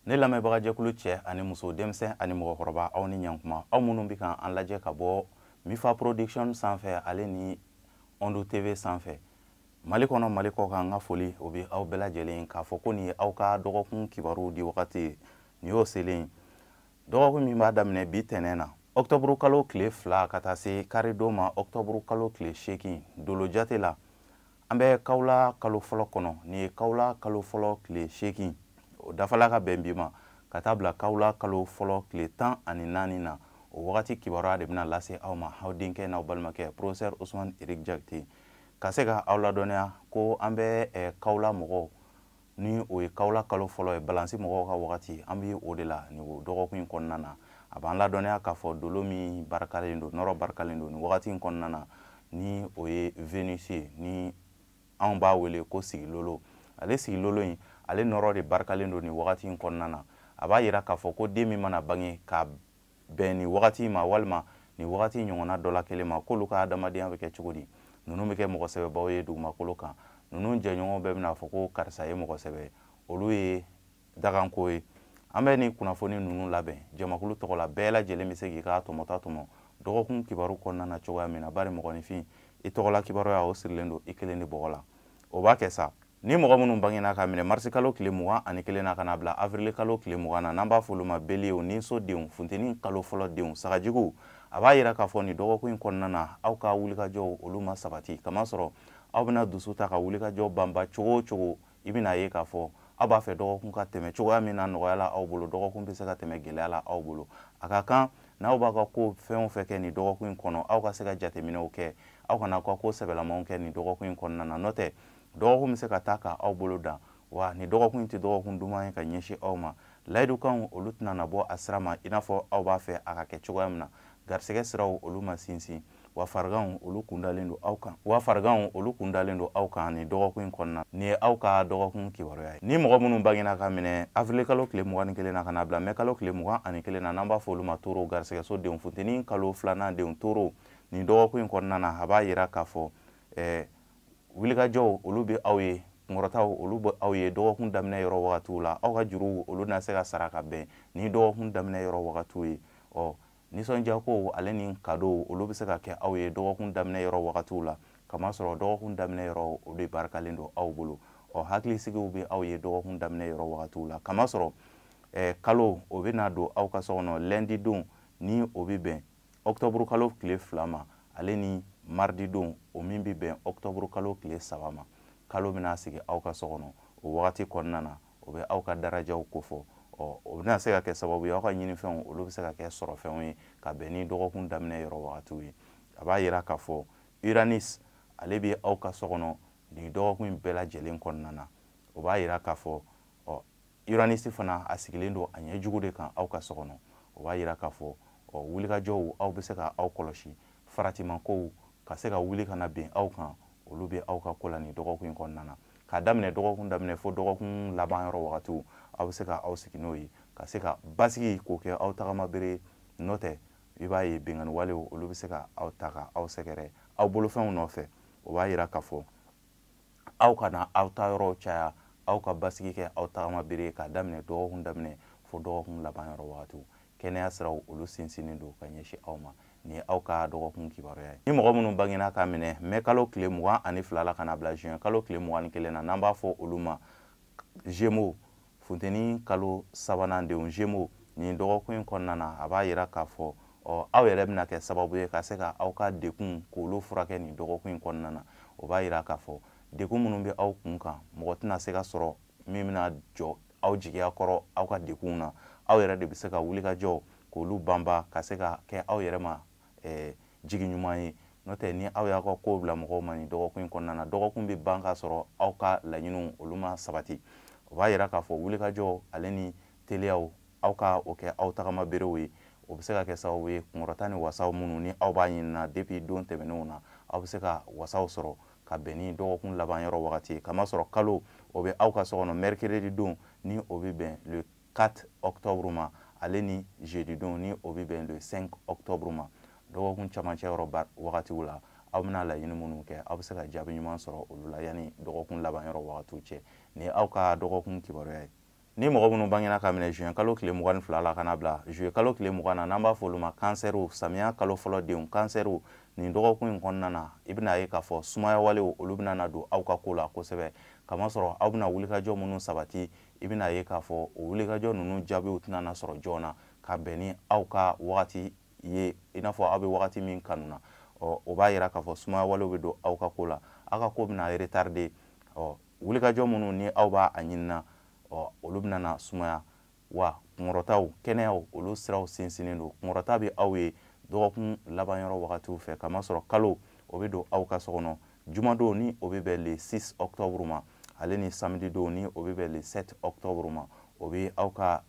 Ne lamɛnbaga jɛkulu cɛ ani muso denmisɛn ani mɔgɔkɔrɔba aw ni ɲankuma aw minnu bɛ kan an lajɛ ka bɔ Mifa Production sanfɛ ale ni Ondo TV sanfɛ Mali kɔnɔ Mali kɔ kan ka foli o bɛ aw bɛɛ lajɛlen k'a fɔ ko nin ye aw ka dɔgɔkun kibaru di wagati nin y'o selen dɔgɔkun min b'a daminɛ bi tɛnɛn na Octobre kalo tile 2 ka taa se karidon ma Octobre kalo tile 8 dolo jate la an bɛ kawla kalo fɔlɔ kɔnɔ nin ye kawla kalo fɔlɔ tile 8 o dafala ka bɛn bi ma ka taa bila kawla kalo fɔlɔ tile 14 na o wagati kibaruya de bɛna lase aw ma aw denkɛ n'aw balimakɛ professeur Ousmane Eric Jakite ka se ka aw ladɔnniya ko an bɛ kawla mɔgɔw ni o ye kawla kalo fɔlɔ ye balansi mɔgɔw ka wagati an bɛ o de la nin dɔgɔkun in kɔnɔna na a b'an ladɔnniya k'a fɔ dolo min barikalen don nɔrɔ barikalen don nin wagati in kɔnɔna na ni o ye Venus ye ni anw b'a wele ko sigilolo ale sigilolo in ale nɔrɔ de barikalen don nin wagati in kɔnɔna na a b'a yira k'a fɔ ko den min mana bange ka bɛn nin wagati ma walima nin wagati ɲɔgɔnna dɔ la kelen ma k'olu ka adamadenya bɛ kɛ cogo di ninnu bɛ kɛ mɔgɔ sɛbɛbaw ye dugumakolo kan ninnu jɛɲɔgɔn bɛɛ bɛna fɔ ko karisa ye mɔgɔ sɛbɛ olu ye daganko ye an bɛ nin kunnafoni ninnu labɛn jamakulu tɔgɔ la bɛɛ lajɛlen bɛ se k'i ka tɔmɔta tɔmɔ dɔgɔkun kibaru kɔnɔna na cogoya min na bari mɔgɔninfin i tɔgɔla kibaruya o sirilen don i kelen de bɔgɔ la o b'a kɛ sa ni mɔgɔ minnu bangena ka minɛ marisi kalo tile 21 na ka na bila avril kalo tile 20 na n'an b'a f'olu ma beliw ni sodenw funteni kalo fɔlɔ denw sagajugu a b'a yira k'a fɔ nin dɔgɔkun in kɔnɔna na aw ka wulikajɔw olu ma sabati kamasɔrɔ aw bɛna dusu ta ka wulikajɔ banba cogo o cogo i bɛna ye k'a fɔ aw b'a fɛ dɔgɔkun ka tɛmɛ cogoya min na nɔgɔya la aw bolo dɔgɔkun bɛ se ka tɛmɛ gɛlɛya la aw bolo a ka kan n'aw b'a ka ko fɛn o fɛn kɛ nin dɔgɔkun in kɔnɔ aw ka se ka jateminɛw kɛ aw kana aw ka ko sɛbɛlamanw kɛ nin dɔgɔkun in kɔnɔna na n'o tɛ dɔgɔkun bɛ se ka taa k'aw bolo dan wa nin dɔgɔkun in tɛ dɔgɔkun duman ye ka ɲɛsin aw ma layidukanw olu tɛna na bɔ a sira ma i n'a fɔ aw b'a fɛ a ka kɛ cogoya min na garisɛgɛ siraw olu ma sinsin wa fariganw olu kun dalen don aw kan nin dɔgɔkun in kɔnɔna nin ye aw ka dɔgɔkun kibaruya ye ni mɔgɔ minnu bangena ka minɛ avril kalo tile 21 na ka na bila mai kalo tile 21 na n'an b'a fɔ olu ma toro garisɛgɛso denw funteni kalo 2nan denw toro nin dɔgɔkun in kɔnɔna na a b'a yira k'a fɔ wulikajɔw olu bɛ aw ye kunkɔrɔtaw olu bɛ aw ye dɔgɔkun daminɛ yɔrɔ wagatiw la aw ka juruw olu na se ka sara ka bɛn ni dɔgɔkun daminɛ yɔrɔ wagatiw ye nisɔndiyako ale ni kadow olu bɛ se ka kɛ aw ye dɔgɔkun daminɛ yɔrɔ wagatiw la kamasɔrɔ dɔgɔkun daminɛ yɔrɔ o de barikalen don aw bolo hakilisigiw bɛ aw ye dɔgɔkun daminɛ yɔrɔ wagatiw la kamasɔrɔ kalo o bɛ na don aw ka so kɔnɔ lundi don ni o bɛ bɛn octobre kalo tile 2 ma ale ni mardi don o min bɛ bɛn octobre kalo tile 3 ma kalo bɛna sigi aw ka so kɔnɔ o wagati kɔnɔna na o bɛ aw ka darajaw kofɔ o bɛna se ka kɛ sababu ye aw ka ɲinifɛnw olu bɛ se ka kɛ sɔrɔfɛnw ye ka bɛn ni dɔgɔkun daminɛ yɔrɔ wagatiw ye a b'a yira k'a fɔ Uranus ale bɛ aw ka so kɔnɔ nin dɔgɔkun in bɛɛ lajɛlen kɔnɔna na o b'a yira k'a fɔ Uranus fana a sigilen don a ɲɛjugu de kan aw ka so kɔnɔ o b'a yira k'a fɔ wulikajɔw aw bɛ se ka aw kɔlɔsi faratimakow ka se ka wuli kana bɛn aw kan olu bɛ aw ka ko la nin dɔgɔkun in kɔnɔna na k'a daminɛ dɔgɔkun daminɛ fo dɔgɔkun laban yɔrɔ wagatiw aw bɛ se ka aw sigi n'o ye ka se ka basigi k'o kɛ aw tagama bere n'o tɛ i b'a ye bɛnkanni walew olu bɛ se ka aw ta ka aw sɛgɛrɛ aw bolofɛnw nɔfɛ o b'a yira k'a fɔ aw kana aw ta yɔrɔ caya aw ka basigi kɛ aw tagama bere k'a daminɛ dɔgɔkun daminɛ fo dɔgɔkun laban yɔrɔ wagatiw kɛnɛya siraw olu sinsinnen don ka ɲɛsin aw ma nin ye aw ka dɔgɔkun kibaruya ye ni mɔgɔ minnu bangena ka minɛ mai kalo tile 22 la ka na bila juin kalo tile 21 na n'an b'a fɔ olu ma Gémeaux funteni kalo 3nan denw Gémeaux nin dɔgɔkun in kɔnɔna na a b'a yira k'a fɔ aw yɛrɛ bɛna kɛ sababu ye ka se ka aw ka dekun k'olu furakɛ nin dɔgɔkun in kɔnɔna na o b'a yira k'a fɔ dekun minnu bɛ aw kun kan mɔgɔ tɛna se ka sɔrɔ min bɛna jɔ aw jigiya kɔrɔ aw ka dekun na aw yɛrɛ de bɛ se ka wulikajɔ k'olu banba ka se ka kɛ aw yɛrɛ ma jigi ɲuman ye n'o tɛ ni aw y'a ka ko bila mɔgɔw ma nin dɔgɔkun in kɔnɔna na dɔgɔkun bɛ ban k'a sɔrɔ aw ka laɲiniw olu ma sabati o b'a yira k'a fɔ wulikajɔ ale ni teliyaw aw ka o kɛ aw tagama berew ye o bɛ se ka kɛ sababu ye kunkɔrɔta ni wasaw minnu ni aw b'a ɲinina depuis don tɛmɛnenw na aw bɛ se ka wasaw sɔrɔ ka bɛn ni dɔgɔkun laban yɔrɔ wagati ye kamasɔrɔ kalo o bɛ aw ka so kɔnɔ mercredi don ni o bɛ bɛn le 4 octobre ma ale ni jeudi don ni o bɛ bɛn le 5 octobre ma dɔgɔkun camancɛ yɔrɔ wagatiw la aw bɛna laɲini minnu kɛ aw bɛ se ka jaabi ɲuman sɔrɔ olu la yanni dɔgɔkun laban yɔrɔ wagatiw cɛ ni aw ka dɔgɔkun kibaruya ye ni mɔgɔ minnu bangena ka minɛ juin kalo tile 22 la kana bila juillet kalo tile 20 na n'an b'a fɔ olu ma kansɛriw samiya kalo fɔlɔ denw kansɛriw nin dɔgɔkun in kɔnɔna na i bɛna ye k'a fɔ sumaya walew olu bɛna na don aw ka ko la kosɛbɛ kamasɔrɔ aw bɛna wulikajɔ minnu sabati i bɛna ye k'a fɔ o wulikajɔ ninnu jaabiw tɛna na sɔrɔ joona ka bɛn ni aw ka wagati ye i n'a fɔ aw bɛ wagati min kanu na o b'a yira k'a fɔ sumaya walew bɛ don aw ka ko la aw ka ko bɛna retarder wulikajɔ minnu ni aw b'a ɲinina olu bɛna na sumaya wa kunkɔrɔtaw kɛnɛyaw olu siraw sinsinnen don kunkɔrɔta bɛ aw ye dɔgɔkun laban yɔrɔ wagatiw fɛ kamasɔrɔ kalo o bɛ don aw ka so kɔnɔ jumadon ni o bɛ bɛn le 6 octobre ma ale ni samedi don ni o bɛ bɛn le 7 octobre ma o bɛ aw ka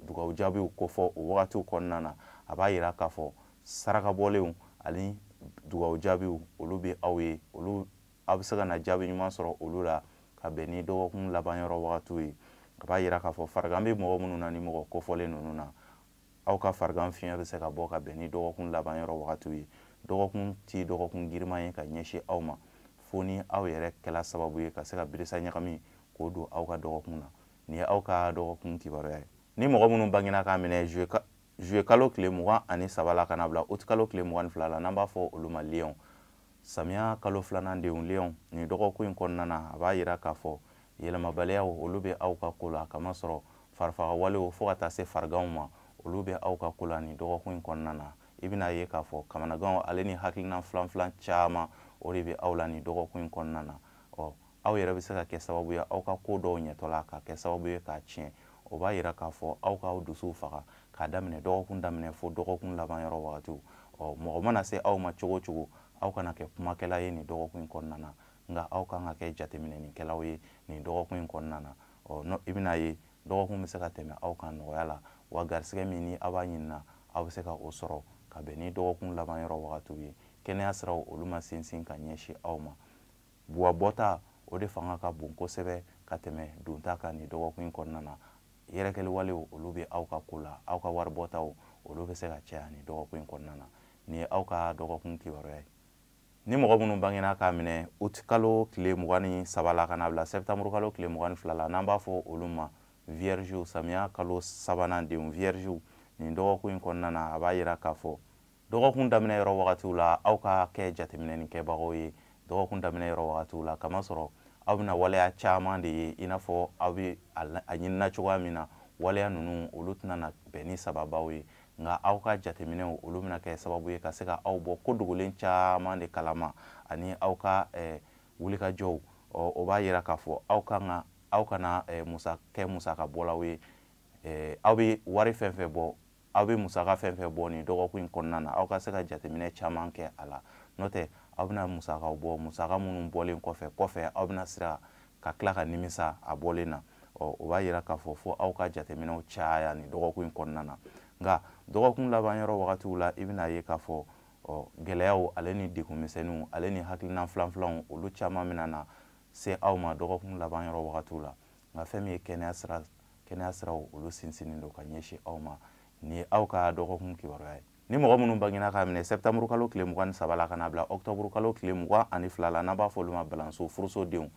dugawu jaabiw kofɔ o wagatiw kɔnɔna na a b'a yira k'a fɔ sarakabɔlenw ani dugawu jaabiw olu bɛ aw ye olu aw bɛ se ka na jaabi ɲuman sɔrɔ olu la ka bɛn ni dɔgɔkun laban yɔrɔ wagatiw ye a b'a yira k'a fɔ farigan bɛ mɔgɔ minnu na ni mɔgɔ kofɔlen ninnu na aw ka farigan fiɲɛ bɛ se ka bɔ ka bɛn ni dɔgɔkun laban yɔrɔ wagatiw ye dɔgɔkun ti dɔgɔkun giriman ye ka ɲɛsin aw ma fo ni aw yɛrɛ kɛla sababu ye ka se ka birisa ɲagami k'o don aw ka dɔgɔkun na nin ye aw ka dɔgɔkun kibaruya ye ni mɔgɔ minnu bangena k'a minɛ juillet kalo tile 23 la kana bila août kalo tile 22 la n'an b'a fɔ olu ma lion samiya kalo filanan denw lion nin dɔgɔkun in kɔnɔna na a b'a yira k'a fɔ yɛlɛmabaliyaw olu bɛ aw ka ko la kamasɔrɔ farifagawalew fo ka taa se fariganw ma olu bɛ aw ka ko la nin dɔgɔkun in kɔnɔna na i bɛna ye k'a fɔ kamanaganw ale ni hakilina filan caman o de bɛ aw la nin dɔgɔkun in kɔnɔna na aw yɛrɛ bɛ se ka kɛ sababu ye aw ka ko dɔw ɲɛtɔla ka kɛ sababu ye k'a tiɲɛ o b'a yira k'a fɔ aw k'aw dusuw faga k'a daminɛ dɔgɔkun daminɛ fo dɔgɔkun laban yɔrɔ wagatiw mɔgɔ mana se aw ma cogo o cogo aw kana kɛ kumakɛla ye nin dɔgɔkun in kɔnɔna na nka aw kan ka kɛ jateminɛnikɛlaw ye nin dɔgɔkun in kɔnɔna na i bɛna ye dɔgɔkun bɛ se ka tɛmɛ aw kan nɔgɔya la wa garisɛgɛ min ni aw b'a ɲinina aw bɛ se ka o sɔrɔ ka bɛn ni dɔgɔkun laban yɔrɔ wagatiw ye kɛnɛya siraw olu ma sinsin ka ɲɛsin aw ma buwa bɔta o de fanga ka bon kosɛbɛ ka tɛmɛ donta kan nin dɔgɔkun in kɔnɔna na yɛrɛkɛli walew olu bɛ aw ka ko la aw ka wari bɔtaw olu bɛ se ka caya nin dɔgɔkun in kɔnɔna na nin ye aw ka dɔgɔkun kibaruya ye ni mɔgɔ minnu bangena k'a minɛ août kalo tile 23 la kana bila septembre kalo tile 22 la n'an b'a fɔ olu ma viergew samiya kalo sabanan denw viergew nin dɔgɔkun in kɔnɔna na a b'a yira k'a fɔ dɔgɔkun daminɛ yɔrɔ wagatiw la aw ka kɛ jateminɛnikɛbagaw ye dɔgɔkun daminɛ yɔrɔ wagatiw la kamasɔrɔ aw bɛna waleya caman de ye i n'a fɔ aw bɛ a ɲinina cogoya min na waleya ninnu olu tɛna na bɛn ni sababaw ye nka aw ka jateminɛw olu bɛna kɛ sababu ye ka se ka aw bɔ ko dogolen caman de kalama ani aw ka wulikajɔw o b'a yira k'a fɔ aw kana kɛ musaka bɔlaw ye aw bɛ wari fɛn fɛn bɔ aw bɛ musaka fɛn fɛn bɔ nin dɔgɔkun in kɔnɔna na aw ka se ka jateminɛ caman kɛ a la n'o tɛ aw bɛna musakaw bɔ musaka minnu bɔlen kɔfɛ aw bɛna sira ka tila ka nimisa a bɔlen na o b'a yira k'a fɔ fo aw ka jateminɛw caya nin dɔgɔkun in kɔnɔna na nka dɔgɔkun laban yɔrɔ wagatiw la i bɛna ye k'a fɔ gɛlɛyaw ale ni degunmisɛnninw ale ni hakilina filanw olu caman bɛna na se aw ma dɔgɔkun laban yɔrɔ wagatiw la nka fɛn min ye kɛnɛya siraw olu sinsinnen don ka ɲɛsin aw ma nin ye aw ka dɔgɔkun kibaruya ye ni mɔgɔ minnu bangena k'a minɛ septembre kalo tile 23 la kana bila octobre kalo tile 22 la n'an b'a fɔ olu ma balanso furusodenw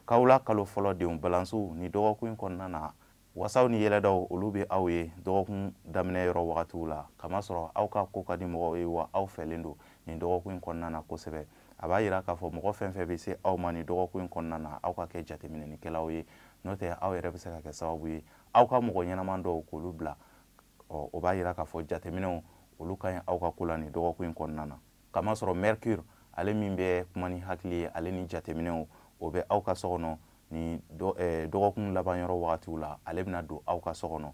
kawula kalo fɔlɔ denw balanso ni dɔgɔkun in kɔnɔna na wasaw ni yɛlɛdaw olu bɛ aw ye dɔgɔkun daminɛ yɔrɔ wagatiw la kamasɔrɔ aw ka ko ka di mɔgɔw ye wa aw fɛlen don nin dɔgɔkun in kɔnɔna na kosɛbɛ a b'a yira k'a fɔ mɔgɔ fɛn fɛn bɛ se aw ma nin dɔgɔkun in kɔnɔna na aw ka kɛ jateminɛnikɛlaw ye n'o tɛ aw yɛrɛ bɛ se ka kɛ sababu ye aw ka mɔgɔ ɲɛnaman dɔw k'olu bila o b'a yira k'a fɔ jateminɛw olu ka ɲi aw ka ko la nin dɔgɔkun in kɔnɔna na kamasɔrɔ mercure ale min bɛ kuma ni hakili ye ale ni jateminɛw o bɛ aw ka so kɔnɔ ni dɔgɔkun laban yɔrɔ wagatiw la ale bɛna don aw ka so kɔnɔ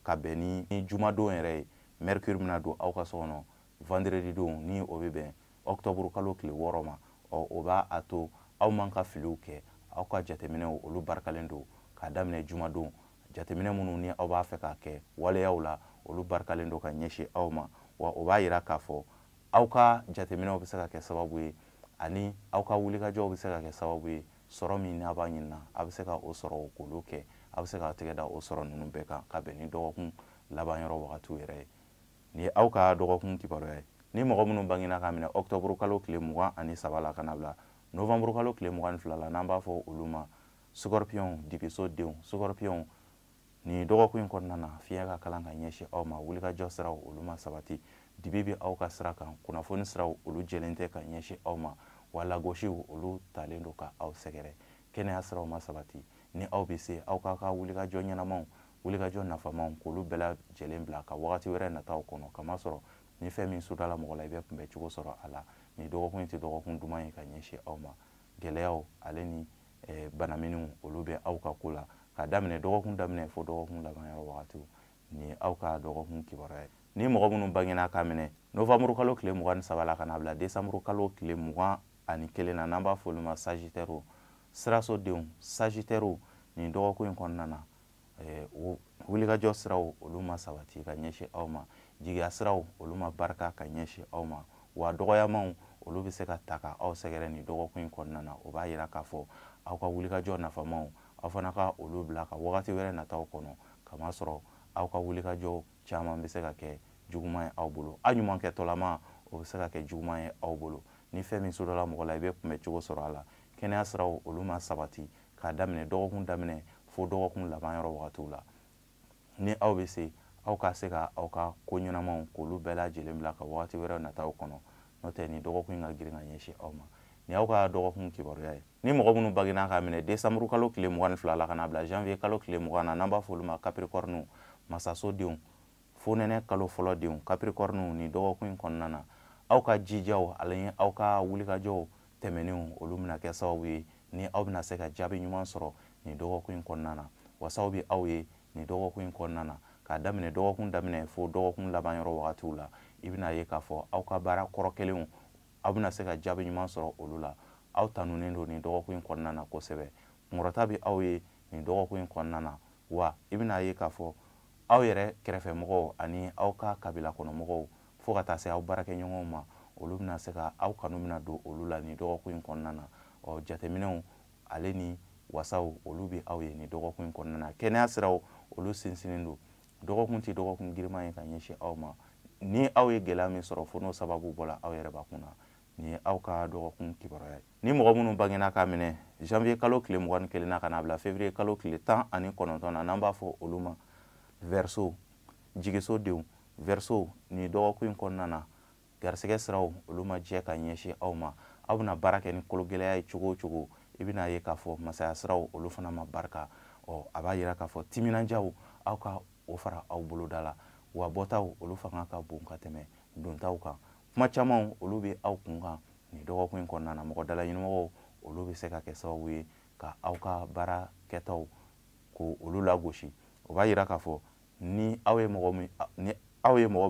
ka bɛn ni jumadon yɛrɛ ye mercure bɛna don aw ka so kɔnɔ vendredi don ni o bɛ bɛn octobre kalo tile 6 ma o b'a a to aw man ka filiw kɛ aw ka jateminɛw olu barikalen don k'a daminɛ jumadon jateminɛ minnu ni aw b'a fɛ k'a kɛ waleyaw la olu barikalen don ka ɲɛsin aw ma wa o b'a yira k'a fɔ aw ka jateminɛw bɛ se ka kɛ sababu ye ani aw ka wulikajɔw bɛ se ka kɛ sababu ye sɔrɔ min n'a b'a ɲinina a bɛ se ka o sɔrɔ k'olu kɛ a bɛ se ka tɛgɛ da o sɔrɔ ninnu bɛɛ kan ka bɛn ni dɔgɔkun laban yɔrɔ wagatiw yɛrɛ ye nin ye aw ka dɔgɔkun kibaruya ye ni mɔgɔ minnu bangena ka minɛ octobre kalo tile 23 la kana bila novembre kalo tile 22 la n'an b'a fɔ olu ma scorpion dibiso denw scorpion ni dɔgɔkun in kɔnɔna na fiɲɛ ka kalan ka ɲɛsin aw ma wulikajɔ siraw olu ma sabati dibi bɛ aw ka sira kan kunnafoni siraw olu jɛlen tɛ ka ɲɛsin aw ma wa lagosiw olu talen don ka aw sɛgɛrɛ kɛnɛya siraw ma sabati ni aw bɛ se aw ka wulikajɔ ɲɛnamaw wulikajɔ nafamaw k'olu bɛɛ lajɛlen bila ka wagati wɛrɛ nataw kɔnɔ kamasɔrɔ ni fɛn min sudala mɔgɔ la i bɛ kunbɛ cogo sɔrɔ a la ni dɔgɔkun tɛ dɔgɔkun duman ye ka ɲɛsin aw ma gɛlɛyaw ale ni banaminiw olu bɛ aw ka ko la ka daminɛ dɔgɔkun daminɛ fo dɔgɔkun labanyɔrɔ wagatiw ni aw ka dɔgɔkun kibaruya ye ni mɔgɔ minnu bangena ka minɛ novamburu kalo tile 23 la ka na bila desanburu kalo tile 21 na n'an b'a fɔ olu ma sagitɛriw sirasodenw sagitɛriw ni dɔgɔkun in kɔnɔna na wulikajɔ siraw olu ma sabati ka ɲɛsin aw ma jigiya siraw olu ma barika ka ɲɛsin aw ma wa dɔgɔyamaw olu bɛ se ka ta ka aw sɛgɛrɛ ni dɔgɔkun in kɔnɔna na o b'a yira k'a fɔ aw ka wulikajɔ nafamaw aw fana ka olu bila ka wagati wɛrɛ nataw kɔnɔ kamasɔrɔ aw ka wulikajɔ caman bɛ se ka kɛ juguman ye aw bolo a ɲuman kɛtɔlama o bɛ se ka kɛ juguman ye aw bolo ni fɛn min sodɔla mɔgɔ la i bɛ kunbɛ cogo sɔrɔ a la kɛnɛya siraw olu ma sabati k'a daminɛ dɔgɔkun daminɛ fo dɔgɔkun labanyɔrɔ wagatiw la ni aw bɛ se aw ka se ka aw ka ko ɲɛnamaw k'olu bɛɛ lajɛlen bila ka wagati wɛrɛ nataw kɔnɔ n'o tɛ ni dɔgɔkun in ka girin ka ɲɛsin aw ma ni y'aw ka dɔgɔkun kibaruya ye ni mɔgɔ minnu bagina ka minɛ desanburu kalo tile 22 la ka na bila janvier kalo tile 20 na n'an b'a fɔ olu ma capricorne masasodenw fonɛnɛ kalo fɔlɔ denw capricorne ni dɔgɔkun in kɔnɔna na aw ka jijaw ani aw ka wulikajɔw tɛmɛnenw olu bɛna kɛ sababu ye ni aw bɛna se ka jaabi ɲuman sɔrɔ ni dɔgɔkun in kɔnɔna na wasaw bɛ aw ye ni dɔgɔkun in kɔnɔna na k'a daminɛ dɔgɔkun daminɛ fo dɔgɔkun labanyɔrɔ wagatiw la i bɛna ye k'a fɔ aw ka baara kɔrɔ kelenw aw bɛna se ka jaabi ɲuman sɔrɔ olu la aw tanunen don ni dɔgɔkun in kɔnɔna na kosɛbɛ kunkɔrɔta bɛ aw ye ni dɔgɔkun in kɔnɔna na wa i bɛna ye k'a fɔ aw yɛrɛ kɛrɛfɛmɔgɔw ani aw ka kabila kɔnɔmɔgɔw fo ka taa se aw baarakɛɲɔgɔnw ma olu bɛna se ka aw kanu bɛna don olu la ni dɔgɔkun in kɔnɔna na jateminɛw ale ni wasaw olu bɛ aw ye ni dɔgɔkun in kɔnɔna na kɛnɛya siraw olu sinsinnen don dɔgɔkun tɛ dɔgɔkun giriman ye ka ɲɛsin aw ma ni aw ye gɛlɛya min sɔrɔ fo n'o sababu bɔra aw yɛrɛ bakun na ni aw ka dɔgɔkun kibaruya ye ni mɔgɔ minnu bangena ka minɛ janvier kalo tile 21 na ka na bila février kalo tile 19 na n'an b'a fɔ olu ma verseau jigisodenw verseau ni dɔgɔkun in kɔnɔna na garisɛgɛ siraw olu ma jɛ ka ɲɛsin aw ma aw bɛna baara kɛ ni kologɛlɛya ye cogo o cogo i bɛna ye k'a fɔ masaya siraw olu fana ma barika a b'a yira k'a fɔ timinandiyaw aw ka o fara aw boloda la wa bɔtaw olu fanga ka bon ka tɛmɛ dontaw kan kuma camanw olu bɛ aw kun kan ni dɔgɔkun in kɔnɔna na mɔgɔ dalaɲinimɔgɔw olu bɛ se ka kɛ sababu ye ka aw ka baara kɛtaw ko olu lagosi o b'a yira k'a fɔ ni aw ye mɔgɔ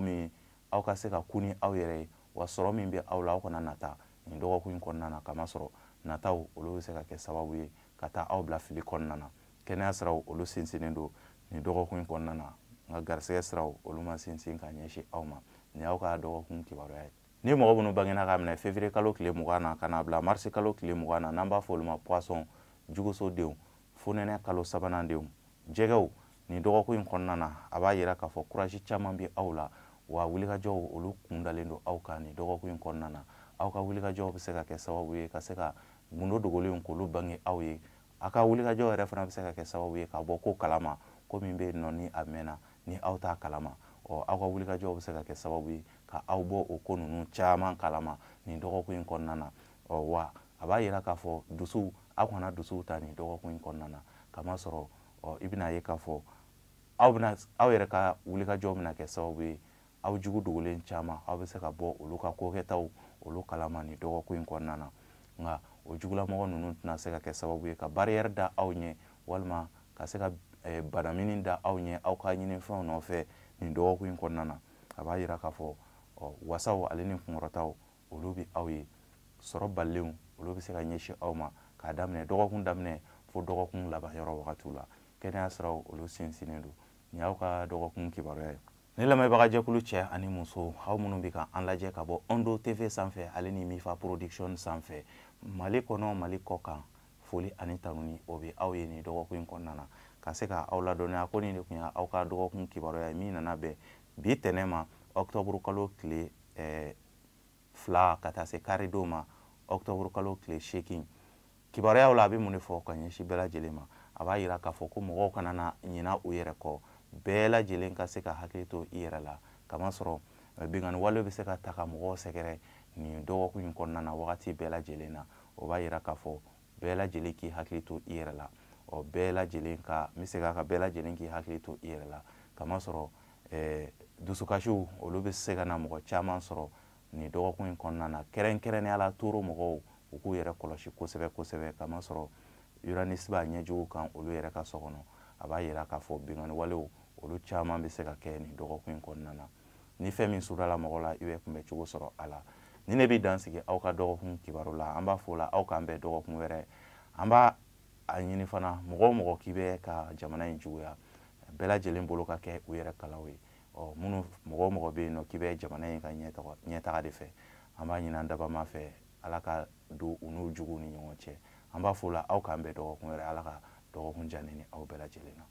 min ye aw ka se ka ku ni aw yɛrɛ ye wa sɔrɔ min bɛ aw la aw kana nata ni dɔgɔkun in kɔnɔna na kamasɔrɔ nataw olu bɛ se ka kɛ sababu ye ka taa aw bila fili kɔnɔna na kɛnɛya siraw olu sinsinnen don ni dɔgɔkun in kɔnɔna na nka garisɛgɛ siraw olu ma sinsin ka ɲɛsin aw ma ni y'aw ka dɔgɔkun kibaruya ye ni mɔgɔ minnu bangena ka minɛ février kalo tile 20 na ka na bila mars kalo tile 20 na n'an b'a fɔ olu ma poisson jugusodenw fonɛnɛ kalo 3nan denw jɛgɛw ni dɔgɔkun in kɔnɔna na a b'a yira k'a fɔ courage caman bɛ aw la wa wulikajɔw olu kun dalen don aw kan ni dɔgɔkun in kɔnɔna na aw ka wulikajɔw bɛ se ka kɛ sababu ye ka se ka gundo dogolenw k'olu bange aw ye a ka wulikajɔ yɛrɛ fana bɛ se ka kɛ sababu ye ka bɔ ko kalama ko min bɛ yen nɔ ni a mɛnna ni aw t'a kalama aw ka wulikajɔw bɛ se ka kɛ sababu ye ka aw bɔ o ko ninnu caman kalama nin dɔgɔkun in kɔnɔna na wa a b'a yira k'a fɔ dusuw aw kana dusuw ta nin dɔgɔkun in kɔnɔna na kamasɔrɔ i bɛna ye k'a fɔ aw yɛrɛ ka wulikajɔw bɛna kɛ sababu ye aw jugu dogolen caman aw bɛ se ka bɔ olu ka kokɛtaw olu kalama nin dɔgɔkun in kɔnɔna na nka o jugulamɔgɔ ninnu tɛna se ka kɛ sababu ye ka barrière da aw ɲɛ walima ka se ka banamini da aw ɲɛ aw ka ɲinifɛnw nɔfɛ nin dɔgɔkun in kɔnɔna na a b'a yira k'a fɔ wasaw ale ni kunkɔrɔtaw olu bɛ aw ye sɔrɔ balilenw olu bɛ se ka ɲɛsin aw ma k'a daminɛ dɔgɔkun daminɛ fo dɔgɔkun labanyɔrɔ wagatiw la kɛnɛya siraw olu sinsinnen don nin y'aw ka dɔgɔkun kibaruya ye ni lamɛnbaga jɛkulu cɛ ani muso aw minnu bɛ ka an lajɛ ka bɔ Ondo TV sanfɛ ale ni Mifa Production sanfɛ Mali kɔnɔ Mali kɔ kan foli ani tanuni o bɛ aw ye nin dɔgɔkun in kɔnɔna na ka se ka aw ladɔnniya ko nin de tun ye aw ka dɔgɔkun kibaruya ye min nana bɛn bi tɛnɛ ma octobre kalo tile 2 ka taa se kari don ma octobre kalo tile 8 kibaruyaw la a bɛ mun de fɔ ka ɲɛsin bɛɛ lajɛlen ma a b'a yira k'a fɔ ko mɔgɔw kana na ɲina u yɛrɛ kɔ bɛɛ lajɛlen ka se ka hakili to i yɛrɛ la kamasɔrɔ bingani wale bɛ se ka ta ka mɔgɔw sɛgɛrɛ nin dɔgɔkun in kɔnɔna na wagati bɛɛ lajɛlen na o b'a yira k'a fɔ bɛɛ lajɛlen k'i hakili to i yɛrɛ la bɛɛ lajɛlen ka n bɛ se k'a ka bɛɛ lajɛlen k'i hakili to i yɛrɛ la kamasɔrɔ dusukasiw olu bɛ se ka na mɔgɔ caman sɔrɔ nin dɔgɔkun in kɔnɔna na kɛrɛnkɛrɛnnenya la toro mɔgɔw u k'u yɛrɛ kɔlɔsi kosɛbɛ kosɛbɛ kamasɔrɔ Uranus b'a ɲɛjugu kan olu yɛrɛ ka so kɔnɔ a b'a yira k'a fɔ bingani walew olu caman bɛ se ka kɛ nin dɔgɔkun in kɔnɔna na ni fɛn min surala mɔgɔ la i bɛ kunbɛ cogo sɔrɔ a la ni ne bɛ dan sigi aw ka dɔgɔkun kibaru la an b'a fɔ o la aw k'an bɛn dɔgɔkun wɛrɛ an b'a a ɲini fana mɔgɔ o mɔgɔ k'i bɛ ka jamana in juguya bɛɛ lajɛlen bolo ka kɛ u yɛrɛ kalaw ye minnu mɔgɔ o mɔgɔ bɛ yen nɔ k'i bɛ jamana in ka ɲɛtaga de fɛ an b'a ɲini an dabama fɛ ala ka don u n'u juguw ni ɲɔgɔn cɛ an b'a fɔ o la aw k'an bɛn dɔgɔkun wɛrɛ ala ka dɔgɔkun diya ni aw bɛɛ lajɛlen na